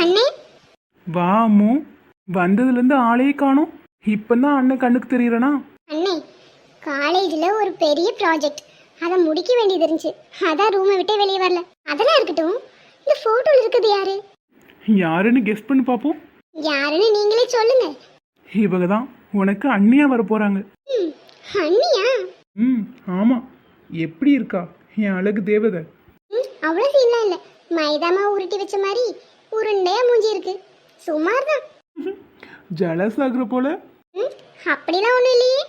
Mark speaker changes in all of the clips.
Speaker 1: அண்ணே
Speaker 2: வா அம்மு. வந்ததுலேருந்து ஆளே காணோம். இப்பதான் அண்ணன் கண்ணுக்கு தெரியறனா?
Speaker 1: அண்ணே காலேஜில் ஒரு பெரிய ப்ராஜெக்ட், அதை முடிக்க வேண்டியது இருந்துச்சு. அதான் ரூமை விட்டே வெளியே வரல. அதெல்லாம் இருக்கட்டும், இந்த ஃபோட்டோவில் இருக்குது யாரு?
Speaker 2: யாருன்னு கெஸ் பண்ணி பார்ப்போம்.
Speaker 1: யாருன்னு நீங்களே சொல்லுங்க.
Speaker 2: இவங்க தான் உனக்கு அண்ணியா வர போறாங்க.
Speaker 1: ம், அண்ணியா?
Speaker 2: ஆமா. எப்படி இருக்கா என் அழகு தேவதை?
Speaker 1: அவ்வளோ சீன்லாம் இல்லை. மைதாமா உருட்டி வச்ச மாதிரி உருண்டையா மூஞ்சி இருக்கு. சுமார் தான்.
Speaker 2: ஜலஸ் ஆகுற போல.
Speaker 1: அப்படிலாம் ஒன்றும் இல்லையே.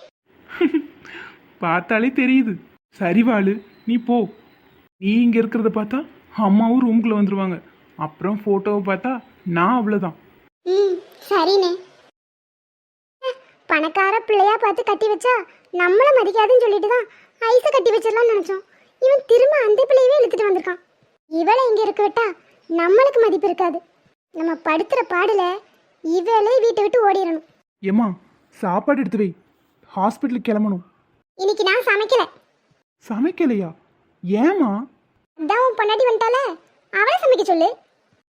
Speaker 2: பார்த்தாலே தெரியுது. சரி வாளு, நீ போ. நீ இங்க இருக்கிறத பார்த்தா அம்மாவும் ரூம்குள்ள வந்துருவாங்க. அப்புறம் போட்டோவை பார்த்தா நான் அவ்வளோதான்.
Speaker 1: சரிண்ணே. பணக்கார பிள்ளையா பார்த்து கட்டி வச்சா நம்மள மதிக்காதுன்னு சொல்லிட்டு தான் ஐஸை கட்டி வச்சிடலாம்னு நினைச்சோம். இவன் திரும்ப அந்த பிள்ளையவே இழுத்துட்டு வந்திருக்கான். இவளை இங்க இருக்க விட்டா நம்மளுக்கு மதிப்பு இருக்காது. நம்ம படுத்துற பாடுல இவளே வீட்டை விட்டு ஓடிடணும்.
Speaker 2: ஏம்மா, சாப்பாடு எடுத்து வை. ஹாஸ்பிட்டலுக்கு கிளம்பணும்.
Speaker 1: இன்னைக்கு நான் சமைக்கல.
Speaker 2: சமைக்கலையா? ஏமா?
Speaker 1: அதான் உன் பொண்டாட்டி வந்துட்டால, அவளை சமைக்க சொல்லு.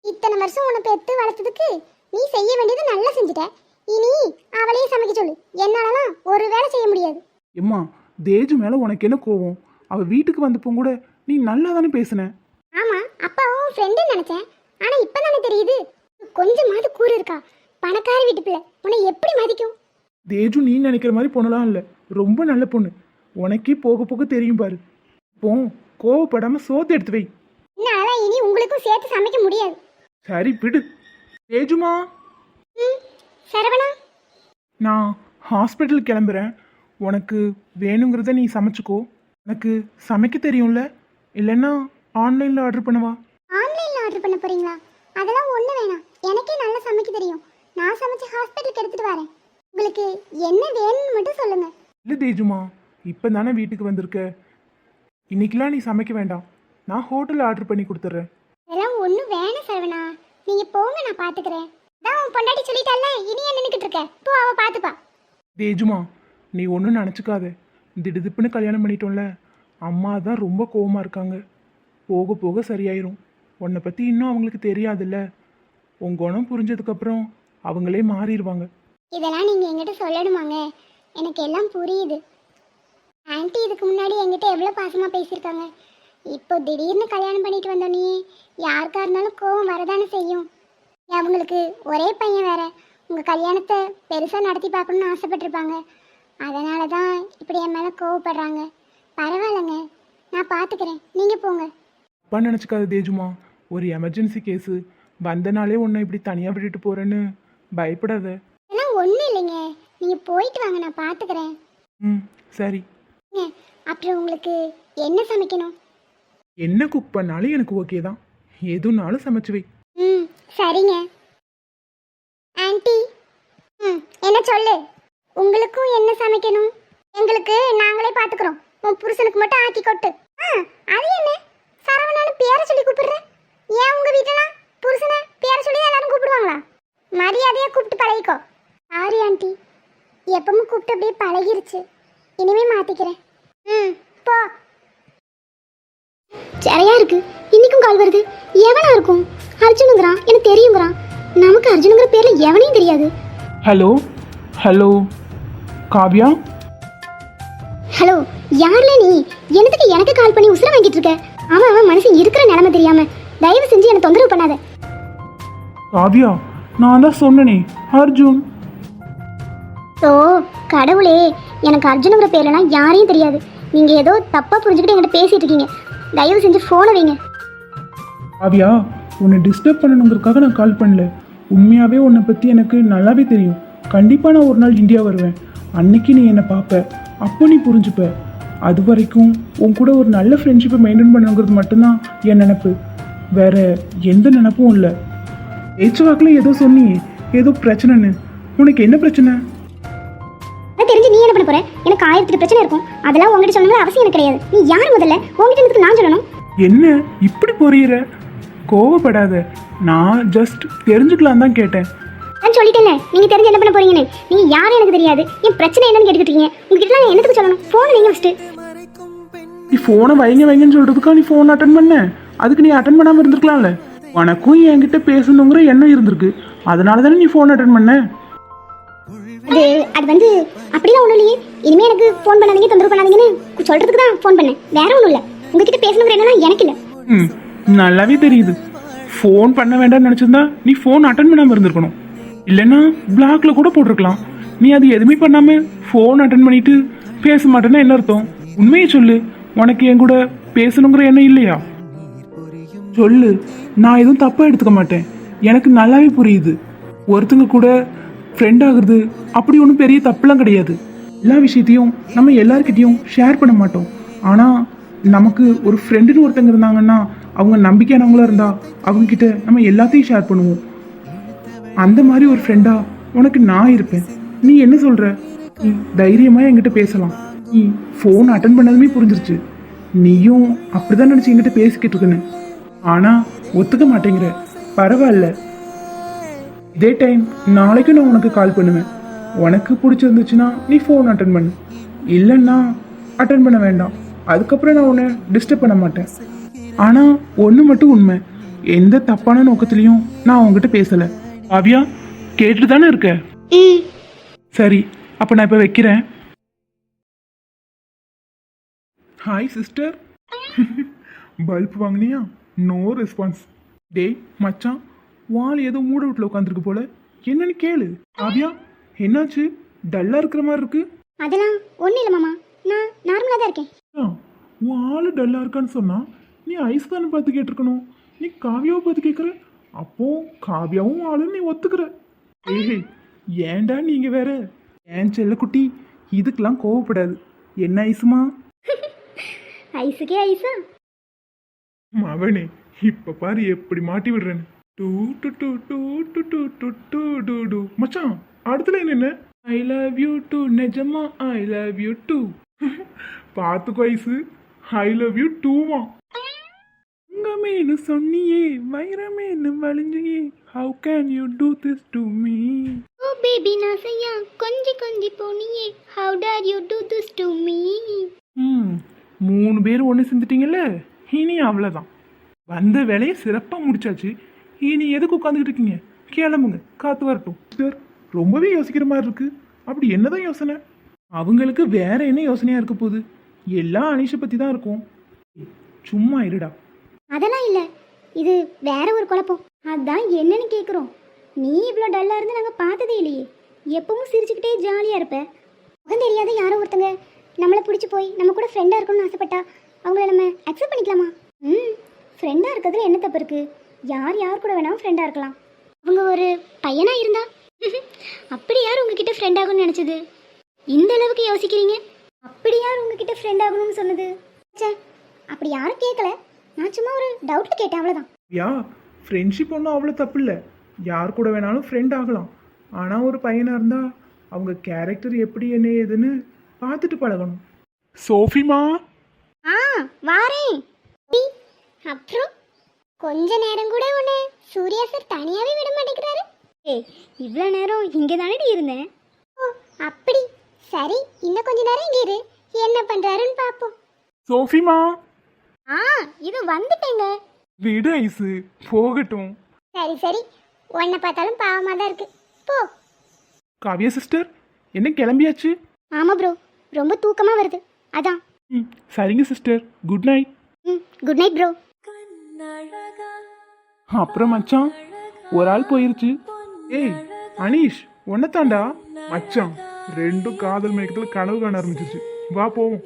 Speaker 1: இத்தனை வருஷம் உன்னை பெத்து வளர்த்ததுக்கு நீ செய்ய வேண்டியது நல்லா செஞ்சுட்ட. இனி அவளையே சமைக்க சொல்லு. என்னாலலாம் ஒரு வேலை செய்ய முடியாது.
Speaker 2: எம்மா, தேஜு மேல உனக்கு என்ன கோவம்? அவ வீட்டுக்கு வந்தப்போ கூட நீ நல்லா தானே பேசுன.
Speaker 1: ஆமா, அப்பாவும் ஃப்ரெண்டுன்னு நினைச்சேன். ஆனா இப்பதானே தெரியுது கொஞ்சமாவது கூறு இருக்கா. பணக்கார வீட்டு பிள்ளை உன்னை எப்படி மதிக்கும்?
Speaker 2: தேஜு நீ நினைக்கிற மாதிரி பொண்ணலாம் இல்லை. ரொம்ப நல்ல பொண்ணு. உனக்கே போக போக தெரியும் பாரு. போ, கோவப்படாம சோத்து எடுத்து வை.
Speaker 1: என்னால இனி உங்களுக்கும் சேர்த்து சமைக்க முடியாது.
Speaker 2: சரி விடு. தேஜுமா,
Speaker 1: சரவணா,
Speaker 2: நான் ஹாஸ்பிட்டல் கிளம்புறேன். உனக்கு வேணுங்கிறத நீ சமைச்சுக்கோ. எனக்கு சமைக்க தெரியும்ல? இல்லைன்னா ஆன்லைனில் ஆர்டர் பண்ணவா?
Speaker 1: ஆன்லைன்ல ஆர்டர் பண்ண போறீங்களா? அதெல்லாம் ஒண்ணு வேணாம். எனக்கே நல்லா சமைக்க தெரியும். நான் சமைச்சு ஹாஸ்பிட்டலுக்கு எடுத்துட்டு வரேன். உங்களுக்கு என்ன வேணும்னு மட்டும் சொல்லுங்க.
Speaker 2: இல்லை தேஜுமா, இப்போ தானே வீட்டுக்கு வந்திருக்க. இன்னைக்கெல்லாம் நீ சமைக்க வேண்டாம். நான் ஹோட்டலில் ஆர்டர் பண்ணி கொடுத்துட்றேன்.
Speaker 1: அதெல்லாம் ஒன்றும் வேணாம் சரவணா. நீங்க போங்க, நான் பாத்துக்கிறேன். அதான் உன் பொண்டாட்டி சொல்லிட்டால, இனி என்ன நின்னுக்கிட்டு இருக்க? போ, அவ பாத்துப்பா.
Speaker 2: தேஜுமா, நீ ஒன்றும் நினச்சிக்காத. திடுதிப்புன்னு கல்யாணம் பண்ணிட்டோம்ல, அம்மா தான் ரொம்ப கோவமாக இருக்காங்க. போக போக சரியாயிரும். உன்னை பற்றி இன்னும் அவங்களுக்கு தெரியாதுல்ல. உன் குணம் புரிஞ்சதுக்கப்புறம் அவங்களே மாறிடுவாங்க.
Speaker 1: இதெல்லாம் நீங்க என்கிட்ட சொல்லணுமாங்க? எனக்கு எல்லாம் புரியுது. ஆன்ட்டி இதுக்கு முன்னாடி என்கிட்ட எவ்வளோ பாசமா பேசியிருக்காங்க. இப்போ திடீர்னு கல்யாணம் பண்ணிட்டு வந்தோன்னே யாருக்கா இருந்தாலும் கோவம் வரதானே செய்யும். அவங்களுக்கு ஒரே பையன் வேற. உங்க கல்யாணத்தை பெருசாக நடத்தி பார்க்கணும்னு ஆசைப்பட்டிருப்பாங்க. அதனால தான் இப்படி என் மேலே கோவப்படுறாங்க. பரவாயில்லைங்க, நான் பார்த்துக்கிறேன். நீங்கள் போங்க.
Speaker 2: அப்பா நினச்சிக்காத தேஜுமா. ஒரு எமர்ஜென்சி கேஸு வந்தனாலே உன்னை இப்படி தனியாக விட்டுட்டு போகிறேன்னு பயப்படாத.
Speaker 1: இதெல்லாம் ஒன்றும் இல்லைங்க. நீங்கள் போயிட்டு வாங்க, நான் பார்த்துக்கிறேன்.
Speaker 2: சரி.
Speaker 1: அப்புறம் உங்களுக்கு என்ன சமைக்கணும்?
Speaker 2: என்ன குக் பண்ணாலும் எனக்கு ஓகே தான். எதுனாலும் சமைச்சு வை.
Speaker 1: சரிங்க. ஆன்ட்டி, என்ன சொல்லு. உங்களுக்கும் என்ன சமைக்கணும்? எங்களுக்கு நாங்களே பார்த்துக்கிறோம். உன் புருஷனுக்கு மட்டும் ஆக்கி கொட்டு. அது என்ன சரவணான்னு பேரை சொல்லி கூப்பிடுறேன்? ஏன் உங்க வீட்டெல்லாம் புருஷனை பேரை சொல்லி எல்லாரும் கூப்பிடுவாங்களா? மரியாதையா கூப்பிட்டு பழகிக்கோ. சாரி ஆன்ட்டி, எப்பவும் கூப்பிட்டு அப்படியே பழகிருச்சு. இனிமே மாத்திக்கிறேன். போ. சரியா இருக்கு. இன்னைக்கும் கால் வருது. எவனா இருக்கும்? அர்ஜுனுங்கிறான், எனக்கு தெரியுங்கிறான். நமக்கு அர்ஜுனுங்கிற பேர்ல எவனையும் தெரியாது.
Speaker 2: Hello hello Kavya.
Speaker 1: ஹலோ, யார்ல நீ? என்னத்துக்கு எனக்கு கால் பண்ணி உசுர வாங்கிட்டு இருக்க? அவன் மனசு இருக்கிற நிலைமை தெரியாம தயவு செஞ்சு என்ன தொந்தரவு பண்ணாத.
Speaker 2: காவ்யா, நான் தான் சொன்னனே அர்ஜுன்.
Speaker 1: ஓ கடவுளே, எனக்கு அர்ஜுனுங்கிற பேர்லாம் யாரையும் தெரியாது. நீங்க ஏதோ தப்பா புரிஞ்சுக்கிட்டு என்கிட்ட பேசிட்டு இருக்கீங்க. தயவு செஞ்சு போனை வைங்க.
Speaker 2: காவ்யா, உன்னை டிஸ்டர்ப் பண்ணணுங்கிறதுக்காக நான் கால் பண்ணல. உண்மையாகவே உன்னை பற்றி எனக்கு நல்லாவே தெரியும். கண்டிப்பாக நான் ஒரு நாள் இந்தியா வருவேன். அன்னைக்கு நீ என்னை பார்ப்ப. அப்போ நீ புரிஞ்சுப்ப. அது வரைக்கும் உன் கூட ஒரு நல்ல ஃப்ரெண்ட்ஷிப்பை மெயின்டைன் பண்ணுங்கிறது மட்டும்தான் என் நினப்பு. வேற எந்த நினப்பும் இல்லை. பேச்சுவாக்கில் ஏதோ சொன்னியே, ஏதோ பிரச்சனைன்னு. உனக்கு என்ன பிரச்சனை?
Speaker 1: தெரிஞ்சு நீ என்ன பண்ண போற? எனக்கு 1000 பிரச்சனை இருக்கும். அதெல்லாம் உங்ககிட்ட சொல்லணும்னு அவசியம் எனக்கு கிடையாது. நீ யார் முதல்ல? உங்ககிட்ட இருந்து நான் சொல்லணும்.
Speaker 2: என்ன இப்படி போறீர? கோவப்படாத. நான் ஜஸ்ட் தெரிஞ்சுக்கலாம் தான் கேட்டேன்.
Speaker 1: நான் சொல்லிட்டேன்ல, நீங்க தெரிஞ்சு என்ன பண்ண போறீங்கன்னு. நீங்க யாரும் எனக்கு தெரியாது. என் பிரச்சனை என்னன்னு கேட்டுக்கிட்டு இருக்கீங்க. உங்ககிட்ட நான் என்னத்துக்கு சொல்லணும்? போன் வைங்க ஃபர்ஸ்ட்.
Speaker 2: நீ ஃபோனை வைங்கன்னு சொல்றதுக்கா நீ ஃபோன் அட்டன் பண்ண? அதுக்கு நீ அட்டன் பண்ணாம இருந்திருக்கலாம்ல. உனக்கும் என்கிட்ட பேசணுங்கிற எண்ணம் இருந்திருக்கு, அதனால தானே நீ ஃபோன் அட்டன் பண்ண.
Speaker 1: அது அது வந்து அப்படிலாம் ஒன்றும் இல்லையே. இனிமே எனக்கு ஃபோன் பண்ணாதீங்க, தொந்தரவு பண்ணாதீங்கன்னு சொல்றதுக்கு தான் ஃபோன் பண்ணேன், வேற ஒன்றும் இல்லை. உங்ககிட்ட பேசணுங்கிற எண்ணம் எனக்கு இல்லை.
Speaker 2: ம், நல்லாவே தெரியுது. ஃபோன் பண்ண வேண்டாம்னு நினச்சிருந்தா நீ ஃபோன் அட்டன் பண்ணாமல் இருந்திருக்கணும், இல்லைன்னா பிளாக்ல கூட போட்டிருக்கலாம். நீ அது எதுவுமே பண்ணாம ஃபோன் அட்டன் பண்ணிட்டு பேச மாட்டேன்னா என்ன அர்த்தம்? உண்மையை சொல்லு, உனக்கு என் கூட பேசணுங்கிற எண்ணம் இல்லையா? சொல்லு, நான் எதுவும் தப்பா எடுத்துக்க மாட்டேன். எனக்கு நல்லாவே புரியுது, ஒருத்தங்க கூட ஃப்ரெண்ட் ஆகுறது அப்படி ஒன்றும் பெரிய தப்புலாம் கிடையாது. எல்லா விஷயத்தையும் நம்ம எல்லார்கிட்டையும் ஷேர் பண்ண மாட்டோம். ஆனால் நமக்கு ஒரு ஃப்ரெண்டுன்னு ஒருத்தங்க இருந்தாங்கன்னா, அவங்க நம்பிக்கையானவங்களா இருந்தா அவங்க கிட்ட நம்ம எல்லாத்தையும் ஷேர் பண்ணுவோம். அந்த மாதிரி ஒரு ஃப்ரெண்டா உனக்கு நான் இருப்பேன். நீ என்ன சொல்ற? நீ தைரியமா என்கிட்ட பேசலாம். நீ ஃபோன் அட்டன் பண்ணதுமே புரிஞ்சிருச்சு, நீயும் அப்படிதான் நினைச்சு என்கிட்ட பேசிக்கிட்டு இருக்கேன்னு. ஆனா ஒத்துக்க மாட்டேங்கிற. பரவாயில்ல, இதே டைம் நாளைக்கும் நான் உனக்கு கால் பண்ணுவேன். உனக்கு பிடிச்சிருந்துச்சுன்னா நீ ஃபோன் அட்டன் பண்ணு, இல்லைன்னா அட்டன் பண்ண வேண்டாம். அதுக்கப்புறம் நான் உன்னை டிஸ்டர்ப் பண்ண மாட்டேன். ஆனால் ஒன்று மட்டும் உண்மை, எந்த தப்பான நோக்கத்துலையும் நான் உங்ககிட்ட பேசலை. காவியா, கேட்டுட்டு தானே இருக்க? சரி, அப்போ நான் இப்போ வைக்கிறேன். Hi sister. பல்ப் வாங்கினியா? No response. டேய் மச்சான், வால் ஏதோ மூட வீட்டில் உட்காந்துருக்கு போல, என்னன்னு கேளு. காவியா, என்னாச்சு? டல்லாக இருக்கிற மாதிரி இருக்கு.
Speaker 1: அதெல்லாம் ஒன்றும் இல்லை மாமா, நான் நார்மலாக தான் இருக்கேன்.
Speaker 2: உன் ஆள் டல்லாக இருக்கான்னு சொன்னா நீ ஐஸ் தானே பார்த்து கேட்டிருக்கணும். நீ காவியாவை பார்த்து கேட்குற, அப்போ காவியாவும் ஆளுன்னு நீ ஒத்துக்கிற. ஏய், ஏன்டா நீங்க வேற? ஏன் செல்லக்குட்டி, இதுக்கெல்லாம் கோவப்படாது. என்ன ஐஸுமா?
Speaker 1: ஐஸுக்கே ஐஸா?
Speaker 2: மவனே, இப்ப பாரு எப்படி மாட்டி விடுறேன்னு. டூ டு டு டு டு டு டு டு டு டு. மச்சான், அடுத்துல என்ன? ஐ லவ் யூ டு, நிஜமா ஐ லவ் யூ டு. பார்த்துக்கோ ஐஸு, ஐ லவ் யூ டூவா. தங்கமேனு சொன்னியே, வைரமேனு வலிஞ்சியே, how can you do this to me?
Speaker 1: Oh baby நாசையா, கொஞ்சி கொஞ்சி போனியே, how dare you do this to me?
Speaker 2: 3 பேர் ஒன்று செஞ்சுட்டீங்கல்ல, இனி அவ்வளோதான். வந்த வேலையை சிறப்பாக முடிச்சாச்சு. இனி எதுக்கு உட்காந்துக்கிட்டு இருக்கீங்க? கிளம்புங்க, காத்து வரட்டும். சார், ரொம்பவே யோசிக்கிற மாதிரி இருக்கு. அப்படி என்னதான் யோசனை? அவங்களுக்கு வேற என்ன யோசனையா இருக்க போகுது? எல்லாம் அனிஷை பற்றி தான் இருக்கும். சும்மா இருடா.
Speaker 1: அதெல்லாம் இல்லை, இது வேற ஒரு குழப்பம். அதான் என்னன்னு கேட்குறோம். நீ இவ்வளோ டல்லாக இருந்து நாங்கள் பார்த்ததே இல்லையே. எப்பவும் சிரிச்சுக்கிட்டே ஜாலியாக இருப்ப. முகம் தெரியாத யாரோ ஒருத்தங்க நம்மளை பிடிச்சி போய் நம்ம கூட ஃப்ரெண்டாக இருக்கணும்னு ஆசைப்பட்டா அவங்கள நம்ம அக்செப்ட் பண்ணிக்கலாமா? ஃப்ரெண்டாக இருக்கிறதுல என்ன தப்பு இருக்குது? யார் யார் கூட வேணாலும் ஃப்ரெண்டாக இருக்கலாம். அவங்க ஒரு பையனாக இருந்தா அப்படி யார் உங்ககிட்ட ஃப்ரெண்ட் ஆகணும்னு நினச்சது? இந்த அளவுக்கு யோசிக்கிறீங்க. அப்படி யார் உங்ககிட்ட ஃப்ரெண்ட் ஆகணும்னு சொன்னது? சே, அப்படி யாரும் கேட்கல. நான் சும்மா ஒரு டவுட் கேட்டேன், அவ்வளோதான்.
Speaker 2: ஃப்ரெண்ட்ஷிப் ஒன்றும் அவ்வளோ தப்பு இல்லை. யார் கூட வேணாலும் ஃப்ரெண்ட் ஆகலாம். ஆனால் ஒரு பையனாக இருந்தால் அவங்க கேரக்டர் எப்படி என்ன ஏதுன்னு பார்த்துட்டு பழகணும். சோஃபிமா,
Speaker 1: வாரேன். அப்புறம் கொஞ்ச நேரம் கூட உன்னை சூர்யா சார் தனியாகவே விட மாட்டேங்கிறாரு. இவ்வளோ நேரம் இங்கே தானே இருந்தேன். ஓ அப்படி, சரி, இன்னும் கொஞ்ச நேரம் இங்கே இரு, என்ன பண்ணுறாருன்னு பார்ப்போம்.
Speaker 2: சோஃபிமா,
Speaker 1: இது வந்துட்டேங்க.
Speaker 2: விடு ஐஸு, போகட்டும்.
Speaker 1: சரி சரி, உன்னை பார்த்தாலும் பாவமாக தான் இருக்கு, போ.
Speaker 2: காவியா சிஸ்டர், என்ன கிளம்பியாச்சு?
Speaker 1: ஆமாம் ப்ரோ, ரொம்ப தூக்கமாக வருது, அதான்.
Speaker 2: சரிங்க sister, good night.
Speaker 1: Good night bro.
Speaker 2: அப்புறம் மச்சான், ஒரு ஆள் போயிருச்சு. ஏய் அனீஷ், ஒன்னத்தாண்டா. மச்சான், ரெண்டும் காதல் மயக்கத்தில் கனவு காண ஆரம்பிச்சிருச்சு. வா போவோம்.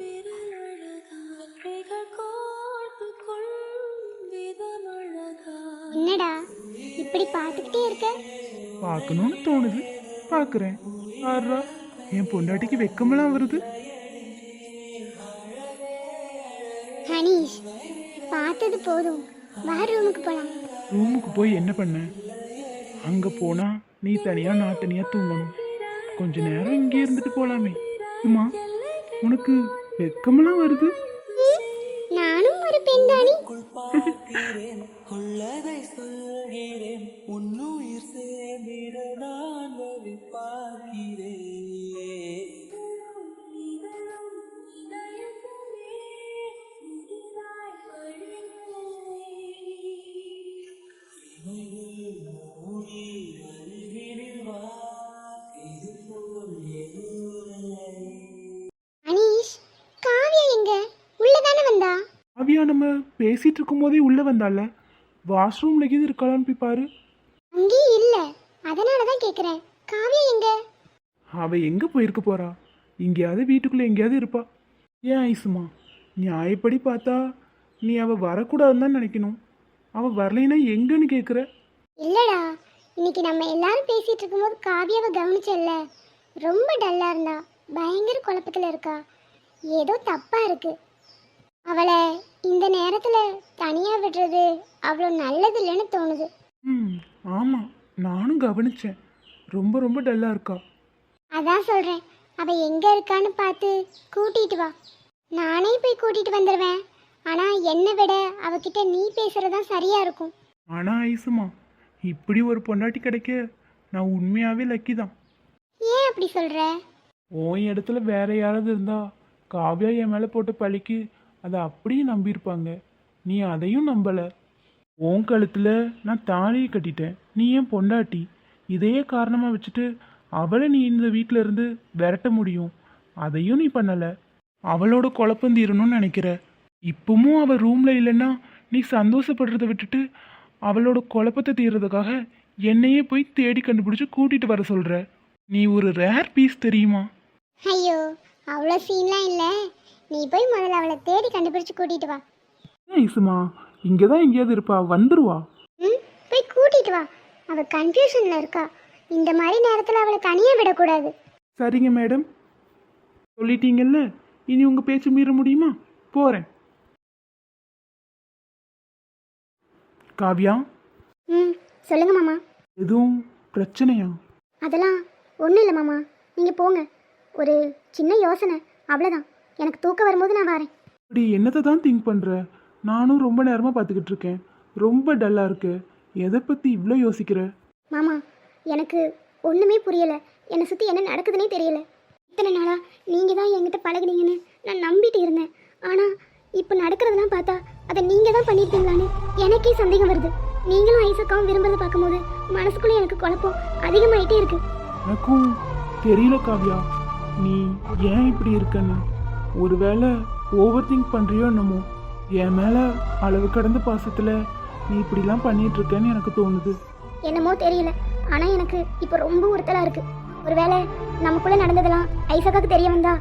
Speaker 1: என்னடா இப்படி பார்த்துக்கிட்டே இருக்க?
Speaker 2: பார்க்கணும்னு தோணுது, பார்க்குறேன். ஆறா, என் பொண்டாட்டிக்கு வெக்கமெல்லாம் வருது.
Speaker 1: ஹனீஷ், பார்த்தது போதும், வா ரூமுக்கு போகலாம்.
Speaker 2: ரூமுக்கு போய் என்ன பண்ண? அங்கே போனா நீ தனியாக நான் தனியாக தூங்கணும். கொஞ்ச நேரம் இங்கே இருந்துட்டு போகலாமே. அம்மா, உனக்கு வெக்கமெல்லாம் வருது.
Speaker 1: நானும் ஒரு பெண் தானே.
Speaker 3: உள்ளதை சொல்கிறேன், உன்னுயிர் சேர்ந்திட நான் வழி பார்க்கிறேன்.
Speaker 2: காவியா நம்ம பேசிட்டு இருக்கும் போதே உள்ள வந்தால, வாஷ்ரூம்ல கீது இருக்காளான்னு போய் பாரு.
Speaker 1: அங்கேயும் இல்லை, அதனால தான் கேட்குறேன். காவியா எங்க?
Speaker 2: அவ எங்க போயிருக்க போறா? எங்கேயாவது வீட்டுக்குள்ள எங்கேயாவது இருப்பா. ஏன் ஐசுமா, நியாயப்படி பார்த்தா நீ அவ வரக்கூடாதுன்னு தான் நினைக்கணும். அவ வரலைன்னா எங்கன்னு கேட்குற.
Speaker 1: இல்லடா, இன்னைக்கு நம்ம எல்லாரும் பேசிட்டு இருக்கும்போது காவியாவை கவனிச்சல்ல, ரொம்ப டல்லா இருந்தா, பயங்கர குழப்பத்துல இருக்கா. ஏதோ தப்பா இருக்கு. அவளை இந்த நேரத்துல தனியா விடுறது அவ்வளோ நல்லது இல்லைன்னு தோணுது.
Speaker 2: ஆமாம், நானும் கவனிச்சேன். ரொம்ப ரொம்ப டல்லா இருக்கா.
Speaker 1: அதான் சொல்றேன், அவ எங்க இருக்கான்னு பார்த்து கூட்டிட்டு வா. நானே போய் கூட்டிட்டு வந்துடுவேன். ஆனா என்னை விட அவகிட்ட நீ பேசுறதுதான் சரியா இருக்கும்.
Speaker 2: ஆனா ஐசுமா, இப்படி ஒரு பொண்டாட்டி கிடைக்க நான் உண்மையாவே லக்கி தான்.
Speaker 1: ஏன் அப்படி சொல்ற?
Speaker 2: உன் இடத்துல வேற யாராவது இருந்தா காவியா என் மேலே போட்ட பழிக்கு அதை அப்படியே நம்பியிருப்பாங்க. நீ அதையும் நம்பல. உன் கழுத்துல நான் தாலியை கட்டிட்டேன், நீ ஏன் பொண்டாட்டி. இதையே காரணமா வச்சுட்டு அவளை நீ இந்த வீட்டில இருந்து விரட்ட முடியும். அதையும் நீ பண்ணல. அவளோட குழப்பம் தீரணும்னு நினைக்கிற. இப்பவும் அவள் ரூம்ல இல்லைன்னா நீ சந்தோஷப்படுறதை விட்டுட்டு அவளோட குழப்பத்தை தீர்றதுக்காக என்னையே போய் தேடி கண்டுபிடிச்சு கூட்டிட்டு வர சொல்ற. நீ ஒரு ரேர் பீஸ் தெரியுமா?
Speaker 1: ஐயோ, அவ்வளோ சீன்லாம் இல்லை. நீ போய் முதல்ல அவளை தேடி கண்டுபிடிச்சு கூட்டிட்டு வா.
Speaker 2: ஐசுமா, இங்கே தான் எங்கேயாவது இருப்பா, வந்துருவா.
Speaker 1: ம், போய் கூட்டிட்டு வா. அவ கன்ஃபியூஷன்ல இருக்கா. இந்த மாதிரி நேரத்தில் அவளை தனியா விடக்கூடாது.
Speaker 2: சரிங்க மேடம், சொல்லிட்டீங்கல்ல, இனி உங்க பேச்சு மீற முடியுமா? போறேன். காவியா,
Speaker 1: ம், சொல்லுங்க மாமா.
Speaker 2: எதுவும் பிரச்சனையா?
Speaker 1: அதெல்லாம் ஒன்றும் இல்லை மாமா, நீங்கள் போங்க. ஒரு சின்ன யோசனை, அவ்வளோதான். எனக்கு தூக்கம் வரும்போது நான் வரேன்.
Speaker 2: அப்படி என்னத்தை தான் திங்க் பண்ற? நானும் ரொம்ப நேரமா பார்த்துக்கிட்டு இருக்கேன். ரொம்ப டல்லா இருக்கு. எதை பத்தி இவ்வளோ யோசிக்கிற?
Speaker 1: மாமா, எனக்கு ஒன்றுமே புரியலை. என்னை சுற்றி என்ன நடக்குதுன்னே தெரியல. இத்தனை நாளாக நீங்கள் தான் என்கிட்ட பழகுனீங்கன்னு நான் நம்பிட்டு இருந்தேன். ஆனால் இப்போ நடக்கிறதெல்லாம் பார்த்தா அதை நீங்கள் தான் பண்ணியிருக்கீங்களான்னு எனக்கே சந்தேகம் வருது. நீங்களும் ஐசக்காவும் விரும்புறதை பார்க்கும்போது மனசுக்குள்ளே எனக்கு குழப்பம் அதிகமாயிட்டே இருக்கு.
Speaker 2: எனக்கும் தெரியல காவியா, நீ ஏன் இப்படி இருக்கன்னு. ஒருவேளை ஓவர் திங்க் பண்றியோ என்னமோ. என் மேல அளவு கடந்த பாசத்துல நீ இப்படிலாம் பண்ணிட்டு இருக்கேன்னு எனக்கு தோணுது.
Speaker 1: என்னமோ தெரியல, ஆனால் எனக்கு இப்போ ரொம்ப உறுத்தலாக இருக்குது. ஒருவேளை நமக்குள்ளே நடந்ததெல்லாம் ஐசக்காவுக்கு தெரிய வந்தா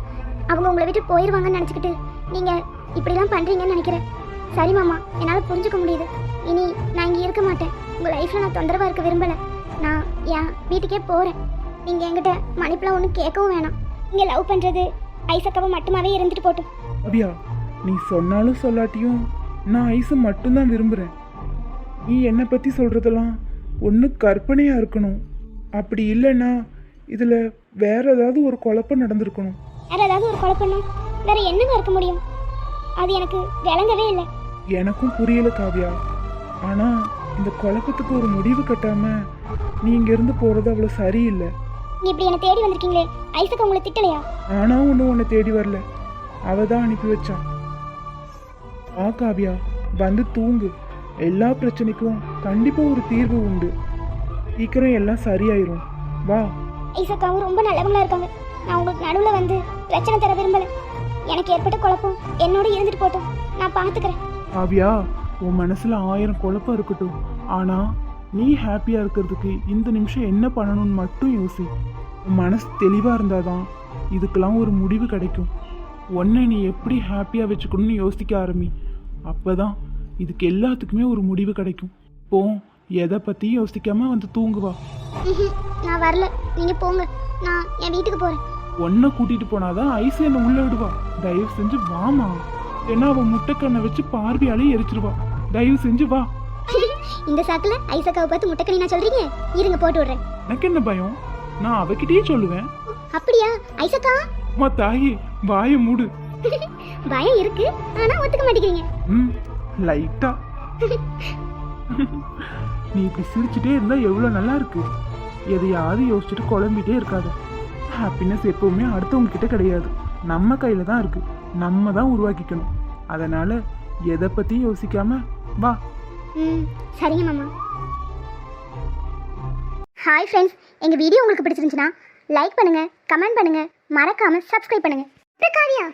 Speaker 1: அவங்க உங்களை விட்டு போயிடுவாங்கன்னு நினச்சிக்கிட்டு நீங்கள் இப்படிலாம் பண்ணுறீங்கன்னு நினைக்கிறேன். சரி மாமா, என்னால் புரிஞ்சுக்க முடியுது. இனி நான் இங்கே இருக்க மாட்டேன். உங்கள் லைஃப்பில் நான் தொந்தரவாக இருக்க விரும்பலை. நான் என் வீட்டுக்கே போகிறேன். நீங்கள் என்கிட்ட மன்னிப்புலாம் ஒன்றும் கேட்கவும் வேணாம். நீங்கள் லவ் பண்ணுறது ஐசக்காவை மட்டுமாவே இருந்துட்டு போட்டும்.
Speaker 2: காவியா, நீ சொன்னாலும் சொல்லாட்டியும் நான் ஐஸை மட்டும்தான் விரும்புகிறேன். நீ என்னை பற்றி சொல்கிறதெல்லாம் ஒன்று கற்பனையாக இருக்கணும். அப்படி இல்லைன்னா இதில் வேற ஏதாவது ஒரு குழப்பம் நடந்திருக்கணும்.
Speaker 1: வேற ஏதாவது ஒரு குழப்பம்னா வேற என்னங்க இருக்க முடியும்? அது எனக்கு விளங்கவே இல்லை.
Speaker 2: எனக்கும் புரியல காவியா. ஆனால் இந்த குழப்பத்துக்கு ஒரு முடிவு கட்டாமல் நீ இங்கேருந்து போகிறது அவ்வளோ சரியில்லை.
Speaker 1: நீ இப்படி என்னை தேடி வந்திருக்கீங்களே, ஐசக்கா உங்களை திட்டலையா?
Speaker 2: ஆனால் ஒன்றும் உன்னை தேடி வரல, அவ தான் அனுப்பி வச்சான். காவியா, வந்து தூங்கு. எல்லா பிரச்சனைக்கும் கண்டிப்பாக ஒரு தீர்வு உண்டு. சீக்கிரம் எல்லாம் சரியாயிரும். வா.
Speaker 1: ஐசக்காவும் ரொம்ப நல்லவங்களா இருக்காங்க. நான் உங்களுக்கு நடுவில் வந்து பிரச்சனை தர விரும்பலை. எனக்கு ஏற்பட்ட குழப்பம் என்னோட இருந்துட்டு போட்டோம், நான் பார்த்துக்கிறேன்.
Speaker 2: காவியா, உன் மனசில் 1000 குழப்பம் இருக்கட்டும். ஆனால் நீ ஹாப்பியாக இருக்கிறதுக்கு இந்த நிமிஷம் என்ன பண்ணணும்னு மட்டும் யோசி. உன் மனசு தெளிவாக இருந்தால் தான் இதுக்கெல்லாம் ஒரு முடிவு கிடைக்கும். உன்னை நீ எப்படி ஹாப்பியாக வச்சுக்கணும்னு யோசிக்க ஆரம்பி. அப்போ தான் இதுக்கு எல்லாத்துக்குமே ஒரு முடிவு கிடைக்கும். போ, எதை பற்றியும் யோசிக்காமல் வந்து தூங்குவா.
Speaker 1: நான் வரல, நீங்கள் போங்க. நான் என் வீட்டுக்கு போகிறேன்.
Speaker 2: ஒன்றை கூட்டிகிட்டு போனாதான் ஐஸ் என்னை உள்ளே விடுவா. தயவு செஞ்சு வாமா, ஏன்னா அவன் முட்டைக்கண்ணை வச்சு பார்வையாலே எரிச்சிருவா. தயவு செஞ்சு வா.
Speaker 1: இந்த சாக்கில் ஐசக்காவை பார்த்து முட்டைக்கணி நான் சொல்கிறீங்க? இருங்க, போட்டு விடுறேன்.
Speaker 2: எனக்கு என்ன பயம், நான் அவகிட்டயே சொல்லுவேன்.
Speaker 1: அப்படியா ஐசக்கா?
Speaker 2: அம்மா தாயே, வாயை மூடு.
Speaker 1: பயம் இருக்கு, ஆனால் ஒத்துக்க மாட்டேங்கிறீங்க.
Speaker 2: லைட்டா. நீ இப்படி சிரிச்சுட்டே இருந்தா எவ்வளவு நல்லா இருக்கு. எதையாவது யோசிச்சுட்டு குழம்பிட்டே இருக்காத. ஹாப்பினஸ் எப்பவுமே அடுத்தவங்க கிட்ட கிடையாது, நம்ம கையில தான் இருக்கு. நம்ம தான் உருவாக்கிக்கணும். அதனால எதை பத்தியும் யோசிக்காம வா.
Speaker 1: சரிங்க மாமா. ஹாய் ஃப்ரெண்ட்ஸ், எங்கள் வீடியோ உங்களுக்கு பிடிச்சிருந்துச்சுன்னா லைக் பண்ணுங்க, கமெண்ட் பண்ணுங்க, மறக்காம சப்ஸ்கிரைப் பண்ணுங்க. காவியா,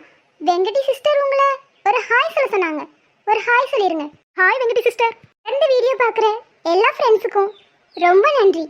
Speaker 1: வெங்கடி சிஸ்டர் உங்களை ஒரு ஹாய் சொல்ல சொன்னாங்க. ஒரு ஹாய் சொல்லிருங்க. ஹாய் வெங்கடி சிஸ்டர். இந்த வீடியோ பார்க்குற எல்லா ஃப்ரெண்ட்ஸுக்கும் ரொம்ப நன்றி.